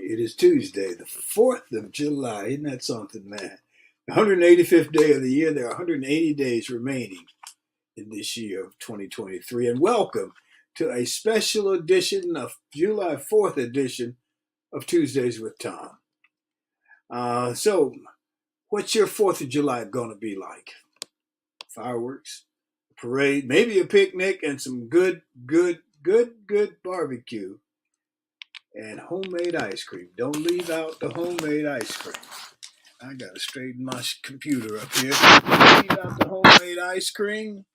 It is Tuesday, the 4th of July. Isn't that something, man? The 185th day of the year. There are 180 days remaining in this year of 2023. And welcome to a special edition of July 4th edition of Tuesdays with Thom. So, what's your 4th of July going to be like? Fireworks, a parade, maybe a picnic, and some good barbecue. And homemade ice cream. Don't leave out the homemade ice cream. I gotta straighten my computer up here. Don't leave out the homemade ice cream.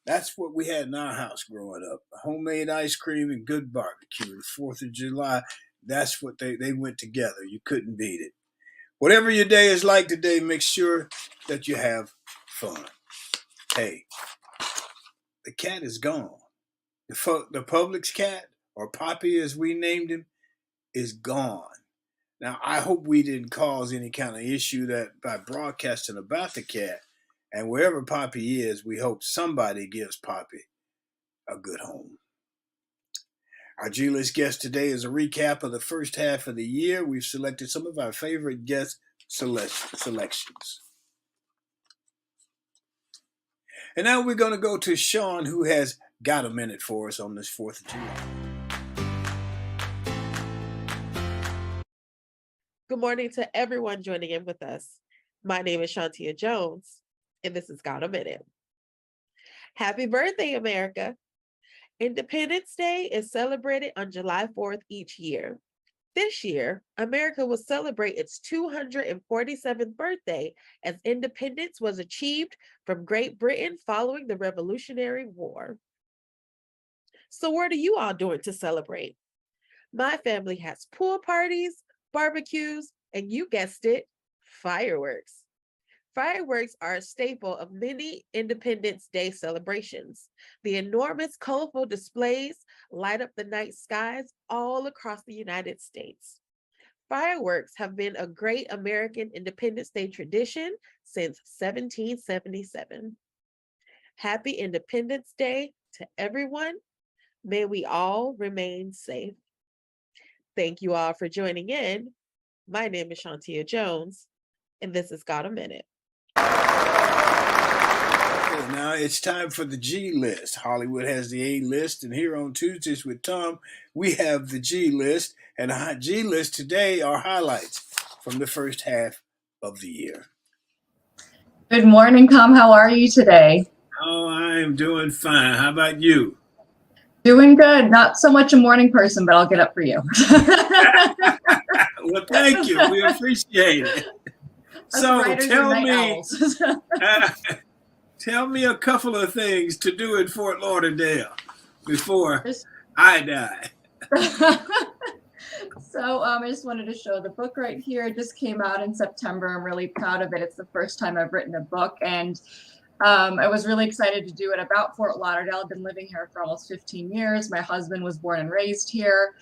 That's what we had in our house growing up. Homemade ice cream and good barbecue. The 4th of July, that's what they went together. You couldn't beat it. Whatever your day is like today, make sure that you have fun. Hey, the cat is gone. The Publix cat, or Poppy as we named him, is gone. Now, I hope we didn't cause any kind of issue that by broadcasting about the cat. And wherever Poppy is, we hope somebody gives Poppy a good home. Our G-List guest today is a recap of the first half of the year. We've selected some of our favorite guest selections. And now we're going to go to Sean, who has got a minute for us on this 4th of July. Good morning to everyone joining in with us. My name is Shantia Jones, and this is Got a Minute. Happy birthday, America. Independence Day is celebrated on July 4th each year. This year, America will celebrate its 247th birthday as independence was achieved from Great Britain following the Revolutionary War. So what are you all doing to celebrate? My family has pool parties, barbecues, and you guessed it, fireworks. Fireworks are a staple of many Independence Day celebrations. The enormous, colorful displays light up the night skies all across the United States. Fireworks have been a great American Independence Day tradition since 1777. Happy Independence Day to everyone. May we all remain safe. Thank you all for joining in. My name is Shantia Jones, and this has Got a Minute. Okay, now it's time for the G-List. Hollywood has the A-List, and here on Tuesdays with Thom, we have the G-List. And the G-List today are highlights from the first half of the year. Good morning, Thom. How are you today? Oh, I am doing fine. How about you? Doing good. Not so much a morning person, but I'll get up for you. Well, thank you. We appreciate it. So tell me a couple of things to do in Fort Lauderdale before I die. So I just wanted to show the book right here. It just came out in September. I'm really proud of it. It's the first time I've written a book, and I was really excited to do it about Fort Lauderdale. I've been living here for almost 15 years. My husband was born and raised here.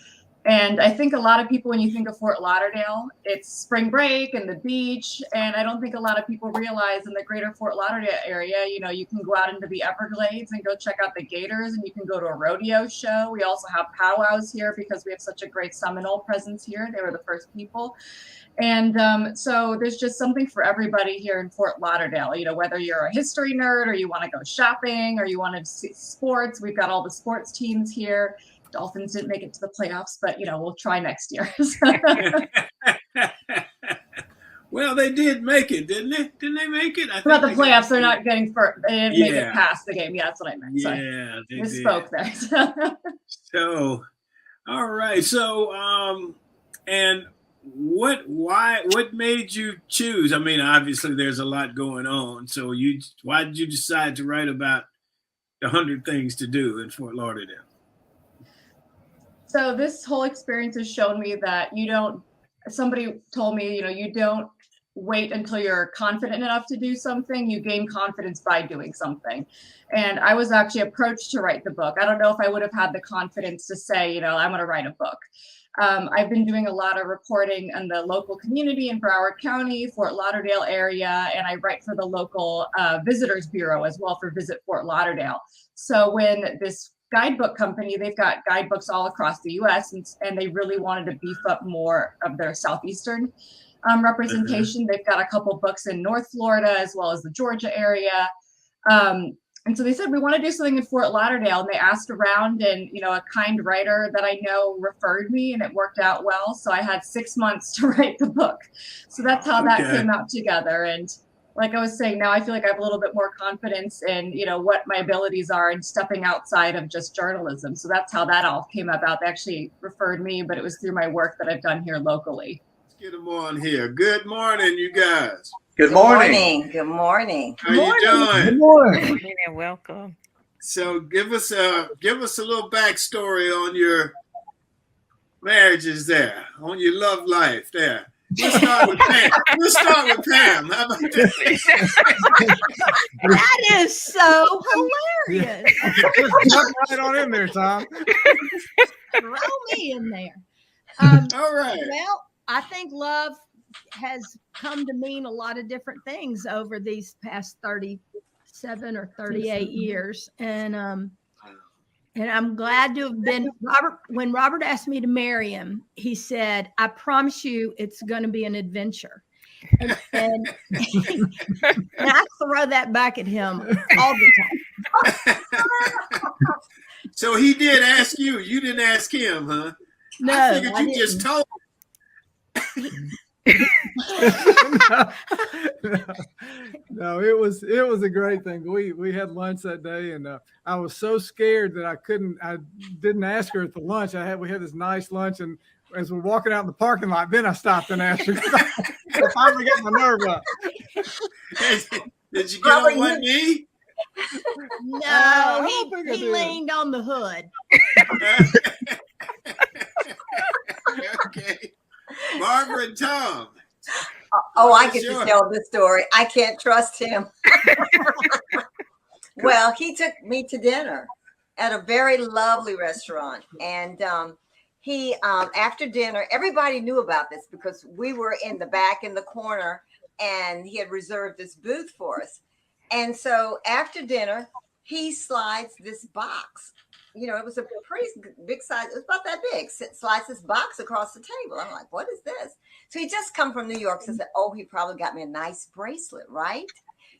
And I think a lot of people, when you think of Fort Lauderdale, it's spring break and the beach. And I don't think a lot of people realize in the greater Fort Lauderdale area, you know, you can go out into the Everglades and go check out the gators, and you can go to a rodeo show. We also have powwows here because we have such a great Seminole presence here. They were the first people. And so there's just something for everybody here in Fort Lauderdale, you know, whether you're a history nerd or you want to go shopping or you want to see sports. We've got all the sports teams here. Dolphins didn't make it to the playoffs, but, you know, we'll try next year. Well, they did make it, didn't they? Didn't they make it? About the playoffs, they're not getting they didn't make it past the game. Yeah, that's what I meant. Yeah, they misspoke there. So, all right. So, and what made you choose? I mean, obviously there's a lot going on. So why did you decide to write about the 100 things to do in Fort Lauderdale? So this whole experience has shown me that somebody told me, you know, you don't wait until you're confident enough to do something. You gain confidence by doing something. And I was actually approached to write the book. I don't know if I would have had the confidence to say, you know, I'm going to write a book. I've been doing a lot of reporting in the local community in Broward County, Fort Lauderdale area, and I write for the local Visitors Bureau as well for Visit Fort Lauderdale. So when this guidebook company. They've got guidebooks all across the U.S. and they really wanted to beef up more of their southeastern representation. They've got a couple books in North Florida as well as the Georgia area. And so they said, we want to do something in Fort Lauderdale. And they asked around, and, you know, a kind writer that I know referred me, and it worked out well. So I had 6 months to write the book. So that's how that came out together. And like I was saying, now I feel like I have a little bit more confidence in, you know, what my abilities are and stepping outside of just journalism. So that's how that all came about. They actually referred me, but it was through my work that I've done here locally. Let's get them on here. Good morning, you guys. Good morning. Good morning. How you doing? Good morning. And welcome. So give us a little backstory on your marriages there, on your love life there. Let's start with Pam. How about that? That is so hilarious. Jump right on in there, Thom. Throw me in there. All right. Well, I think love has come to mean a lot of different things over these past 37 or 38 years. And I'm glad to have been Robert. When Robert asked me to marry him, he said, I promise you it's going to be an adventure. And I throw that back at him all the time. So he did ask you. You didn't ask him, huh? No, I figured you just told. No, it was a great thing. We had lunch that day, and I was so scared that I didn't ask her at the lunch. We had this nice lunch, and as we're walking out in the parking lot, then I stopped and asked her. I finally got my nerve up. Did you get on one knee? No, he leaned on the hood. Okay. Barbara and Thom. Oh, I get to tell the story. I can't trust him. Well, he took me to dinner at a very lovely restaurant. And he, after dinner, everybody knew about this because we were in the back in the corner and he had reserved this booth for us. And so after dinner, he slides this box. You know, it was a pretty big size. It was about that big. Slides this box across the table. I'm like, what is this? So he just come from New York. So I said, oh, he probably got me a nice bracelet, right?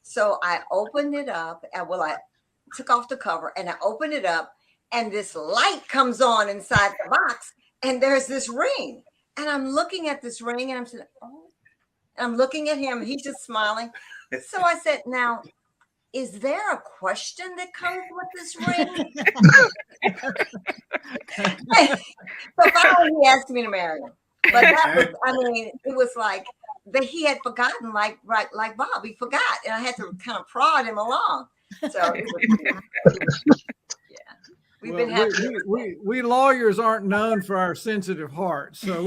So I opened it up. And I took off the cover and I opened it up. And this light comes on inside the box. And there's this ring. And I'm looking at this ring and I'm saying, oh. And I'm looking at him. He's just smiling. So I said, now, is there a question that comes with this ring? So finally he asked me to marry him. But that was, I mean, it was like that he had forgotten, like Bob, he forgot. And I had to kind of prod him along. So it was, yeah. We've been happy. We lawyers aren't known for our sensitive hearts. So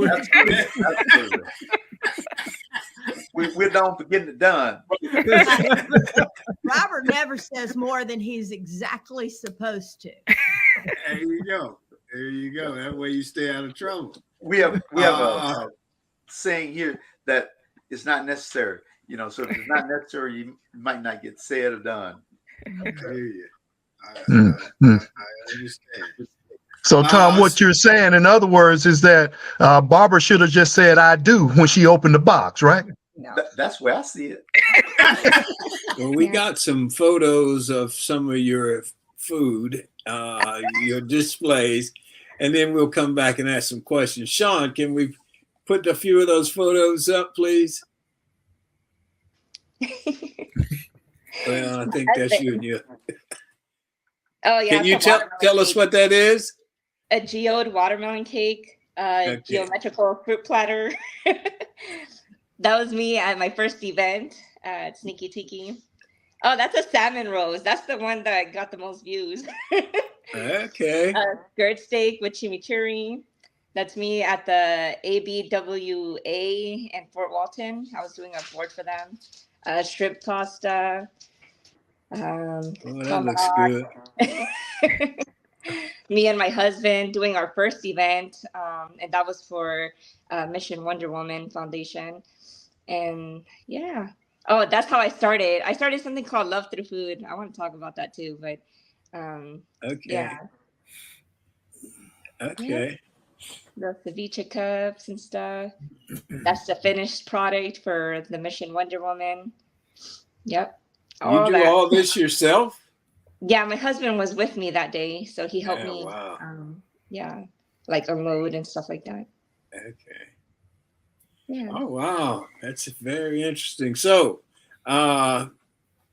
we're known for getting it done. Robert never says more than he's exactly supposed to. There you go. There you go. That way you stay out of trouble. We have a saying here that it's not necessary. You know, so if it's not necessary, you might not get said or done. I hear you. I understand. So, Thom, what you're saying, in other words, is that Barbara should have just said "I do" when she opened the box, right? No. That's where I see it. Well, we got some photos of some of your food, your displays, and then we'll come back and ask some questions. Sean, can we put a few of those photos up, please? Well, I think that's you and you. Oh yeah. Can you tell us what that is? A geode watermelon cake, geometrical fruit platter. That was me at my first event at Sneaky Tiki. Oh, that's a salmon roast. That's the one that got the most views. Okay. Skirt steak with chimichurri. That's me at the ABWA in Fort Walton. I was doing a board for them. Shrimp pasta. That looks good. Me and my husband doing our first event, and that was for Mission Wonder Woman Foundation. And yeah, oh, that's how I started. I started something called Love Through Food. I want to talk about that too, but Okay. yeah. Okay. The ceviche cups and stuff. That's the finished product for the Mission Wonder Woman. Yep. You All do that. all this yourself? Yeah, my husband was with me that day, so he helped me. Wow. Yeah, like unload and stuff like that. Okay. Yeah. Oh, wow. That's very interesting. So,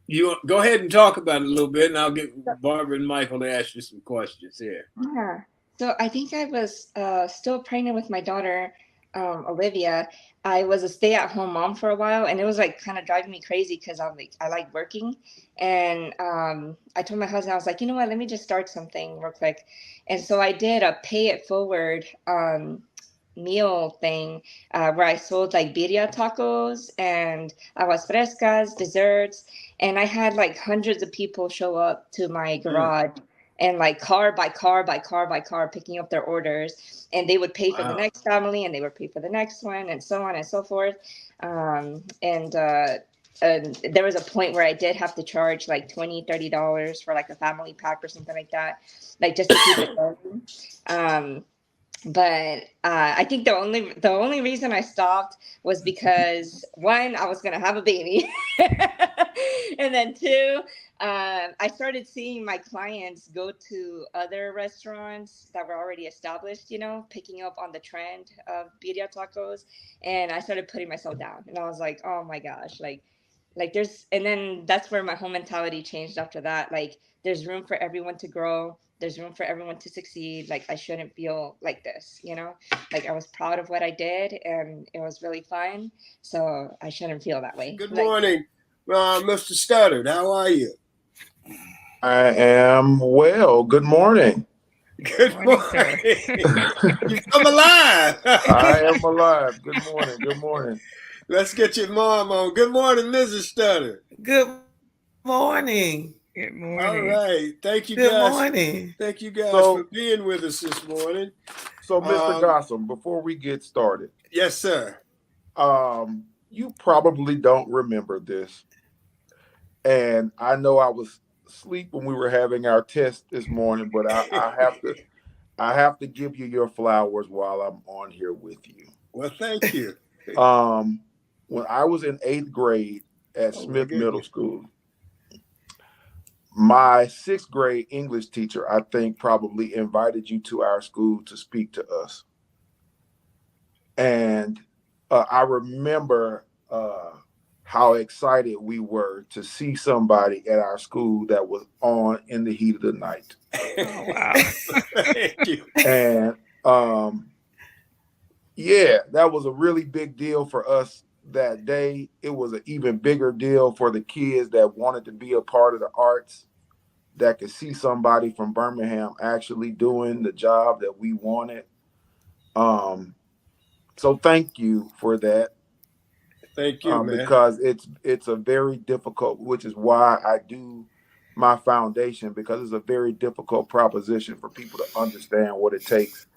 you go ahead and talk about it a little bit, and I'll get Barbara and Michael to ask you some questions here. Yeah. So I think I was still pregnant with my daughter, Olivia. I was a stay-at-home mom for a while, and it was like kind of driving me crazy because I like working. And I told my husband, I was like, you know what, let me just start something real quick. And so I did a pay it forward meal thing where I sold like birria tacos and aguas frescas, desserts, and I had like hundreds of people show up to my garage and like car by car by car by car picking up their orders, and they would pay for the next family and they would pay for the next one and so on and so forth. And there was a point where I did have to charge like $20-$30 for like a family pack or something like that, like just to keep it going. But I think the only reason I stopped was because one, I was gonna have a baby, and then two, I started seeing my clients go to other restaurants that were already established, you know, picking up on the trend of birria tacos, and I started putting myself down, and I was like, oh my gosh, like there's, and then that's where my whole mentality changed after that. Like, there's room for everyone to grow. There's room for everyone to succeed. Like, I shouldn't feel like this, you know, like I was proud of what I did and it was really fun. So I shouldn't feel that way. Good morning, Mr. Studdard. How are you? I am well. Good morning. Good morning. You've come alive. I am alive. Good morning. Good morning. Let's get your mom on. Good morning, Mrs. Studdard. Good morning. Good morning. All right. Thank you, Good guys. morning. Thank you guys for being with us this morning. So, Mr. Gossam, before we get started. Yes, sir. You probably don't remember this. And I know I was asleep when we were having our test this morning, but I have to give you your flowers while I'm on here with you. Well, thank you. When I was in 8th grade at Smith Middle School, my 6th grade English teacher, I think, probably invited you to our school to speak to us. And I remember how excited we were to see somebody at our school that was on in the heat of the night. Oh, wow. Thank you. And yeah, that was a really big deal for us that day. It was an even bigger deal for the kids that wanted to be a part of the arts, that could see somebody from Birmingham actually doing the job that we wanted. So thank you for that. Thank you, man. Because it's a very difficult, which is why I do my foundation, because it's a very difficult proposition for people to understand what it takes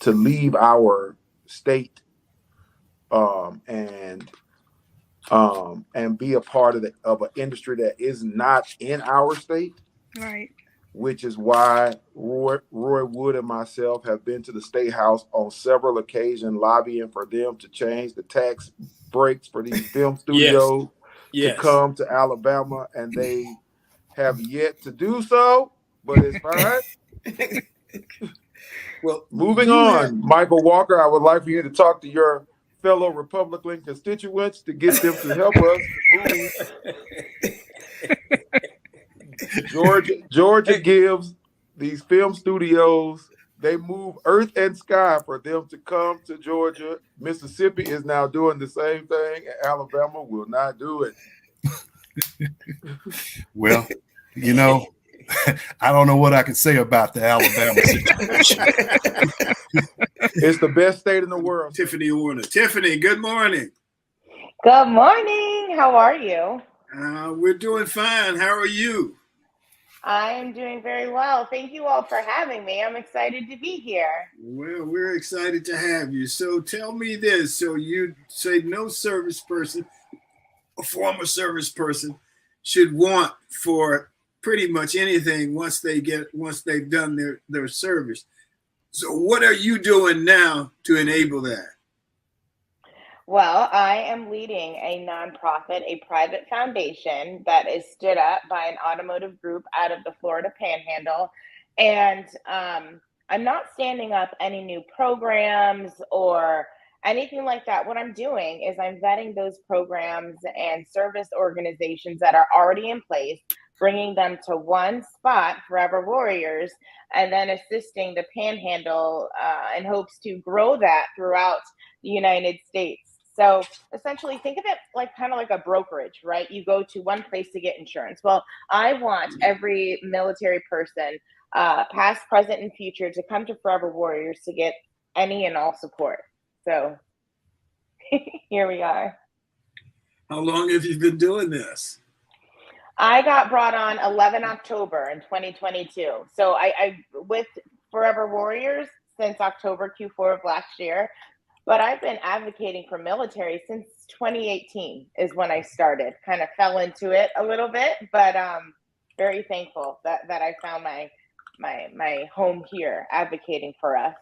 to leave our state and be a part of an industry that is not in our state. Right. Which is why Roy Wood and myself have been to the State House on several occasions lobbying for them to change the tax breaks for these film studios to come to Alabama, and they have yet to do so, but it's fine. Well, moving on, Michael Walker, I would like for you to talk to your fellow Republican constituents to get them to help us move. Georgia gives these film studios, they move earth and sky for them to come to Georgia. Mississippi is now doing the same thing, and Alabama will not do it. Well, you know, I don't know what I can say about the Alabama situation. It's the best state in the world. Tiffany Orner. Tiffany, good morning. Good morning. How are you? We're doing fine. How are you? I am doing very well. Thank you all for having me. I'm excited to be here. Well, we're excited to have you. So tell me this. So you say no service person, a former service person, should want for pretty much anything once they've done their service. So what are you doing now to enable that? Well, I am leading a nonprofit, a private foundation that is stood up by an automotive group out of the Florida Panhandle. And I'm not standing up any new programs or anything like that. What I'm doing is I'm vetting those programs and service organizations that are already in place, bringing them to one spot, Forever Warriors, and then assisting the Panhandle in hopes to grow that throughout the United States. So essentially, think of it like kind of like a brokerage, right? You go to one place to get insurance. Well, I want every military person, past, present, and future, to come to Forever Warriors to get any and all support. So here we are. How long have you been doing this? I got brought on 11 October in 2022. So I with Forever Warriors since October Q4 of last year. But I've been advocating for military since 2018 is when I started. Kind of fell into it a little bit, but very thankful that I found my home here advocating for us.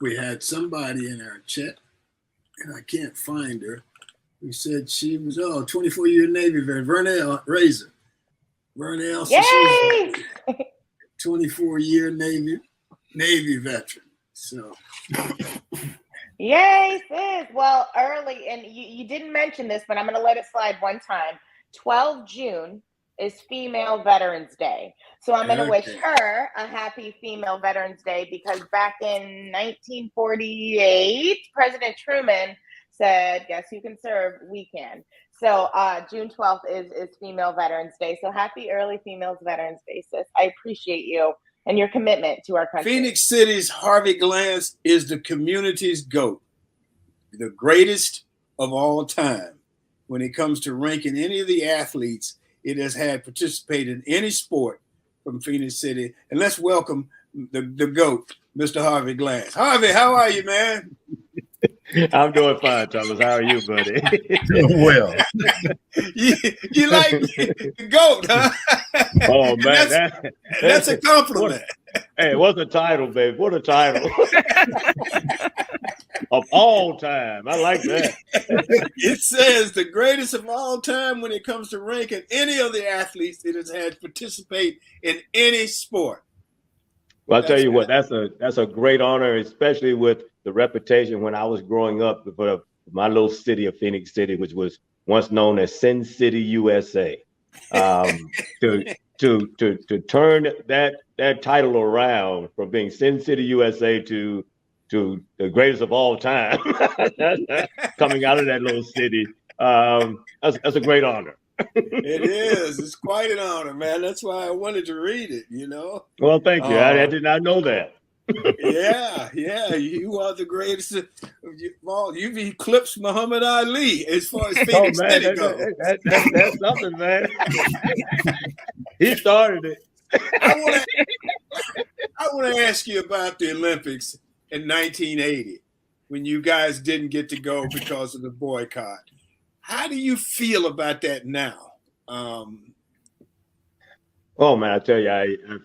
We had somebody in our chat, and I can't find her, who said she was 24-year Navy veteran, Vernell Razor. Vernell, so she's 24-year Navy veteran. So, yay, sis. Well, early, and you didn't mention this, but I'm going to let it slide one time. 12 June is Female Veterans Day. So I'm going to wish her a happy Female Veterans Day because back in 1948, President Truman said, guess who can serve? We can. So June 12th is Female Veterans Day. So happy early Female Veterans Day, sis. I appreciate you and your commitment to our country. Phoenix City's Harvey Glance is the community's GOAT, the greatest of all time. When it comes to ranking any of the athletes it has had participate in any sport from Phoenix City. And let's welcome the GOAT, Mr. Harvey Glance. Harvey, how are you, man? I'm doing fine, Thomas. How are you, buddy? Doing well. you like the GOAT, huh? Oh, man. That's a compliment. Hey, what's the title, babe? What a title. Of all time. I like that. It says the greatest of all time when it comes to ranking any of the athletes it has had participate in any sport. Well, I'll tell you what, that's a great honor, especially with the reputation when I was growing up for my little city of Phoenix City, which was once known as Sin City, USA. To turn that title around from being Sin City, USA to the greatest of all time, coming out of that little city, that's a great honor. It is. It's quite an honor, man. That's why I wanted to read it, you know. Well, thank you. I did not know that. Yeah. You are the greatest of all. You've eclipsed Muhammad Ali as far as Phoenix City goes. That's something, man. He started it. I want to ask you about the Olympics in 1980 when you guys didn't get to go because of the boycott. How do you feel about that now? Oh man, I tell you,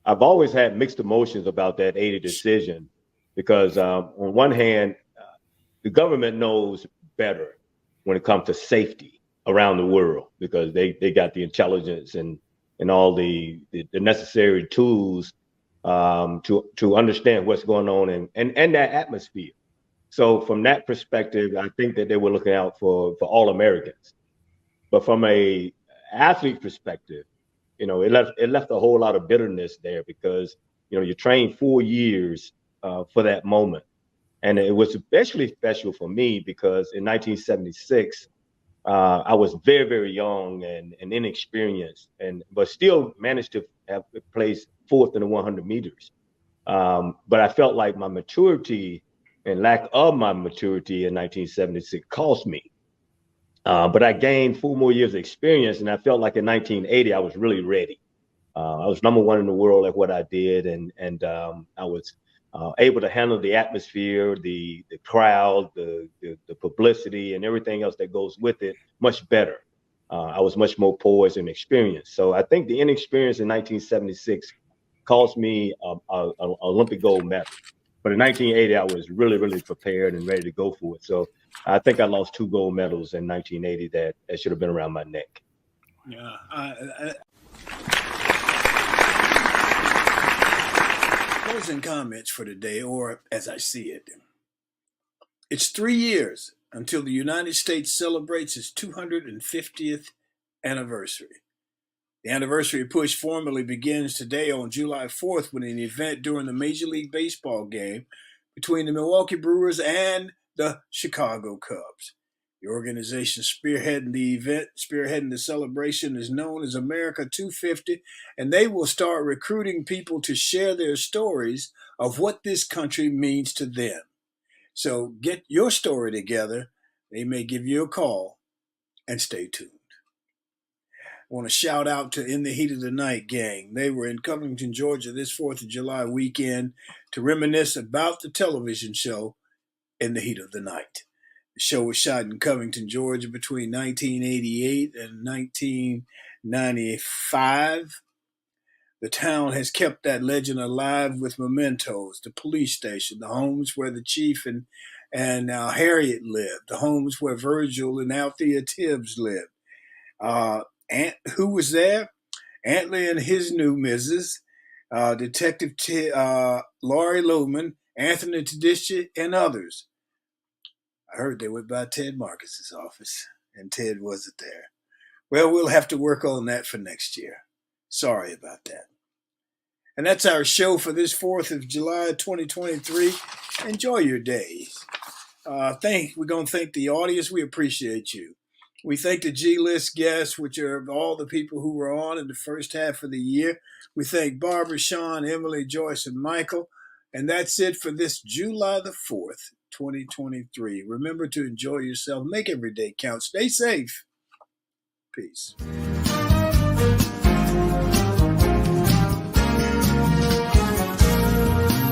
I've always had mixed emotions about that 80 decision because on one hand, the government knows better when it comes to safety around the world because they got the intelligence and all the necessary tools to understand what's going on and that atmosphere. So from that perspective, I think that they were looking out for all Americans. But from a athlete perspective, you know, it left a whole lot of bitterness there because, you know, you trained 4 years for that moment. And it was especially special for me because in 1976, I was very, very young and inexperienced, but still managed to have placed fourth in the 100 meters. But I felt like my maturity and lack of my maturity in 1976 cost me. But I gained 4 more years of experience, and I felt like in 1980 I was really ready. I was #1 in the world at what I did, and I was able to handle the atmosphere, the crowd, the publicity, and everything else that goes with it much better. I was much more poised and experienced. So I think the inexperience in 1976 cost me an Olympic gold medal. But in 1980, I was really prepared and ready to go for it. So I think I lost 2 gold medals in 1980 that should have been around my neck. Yeah. Closing comments for today, or as I see it. It's 3 years until the United States celebrates its 250th anniversary. The anniversary push formally begins today on July 4th with an event during the Major League Baseball game between the Milwaukee Brewers and the Chicago Cubs. The organization spearheading the celebration is known as America 250, and they will start recruiting people to share their stories of what this country means to them. So get your story together. They may give you a call, and stay tuned. I want to shout out to In the Heat of the Night gang. They were in Covington, Georgia this 4th of July weekend to reminisce about the television show In the Heat of the Night. The show was shot in Covington, Georgia between 1988 and 1995. The town has kept that legend alive with mementos, the police station, the homes where the chief and Harriet lived, the homes where Virgil and Althea Tibbs lived. Who was there? Antley and his new Mrs., Detective Laurie Luman, Anthony Tedeschi, and others. I heard they went by Ted Marcus's office, and Ted wasn't there. Well, we'll have to work on that for next year. Sorry about that. And that's our show for this 4th of July, 2023. Enjoy your days. We're going to thank the audience. We appreciate you. We thank the G-List guests, which are all the people who were on in the first half of the year. We thank Barbara, Sean, Emily, Joyce, and Michael. And that's it for this July the 4th, 2023. Remember to enjoy yourself. Make every day count. Stay safe. Peace.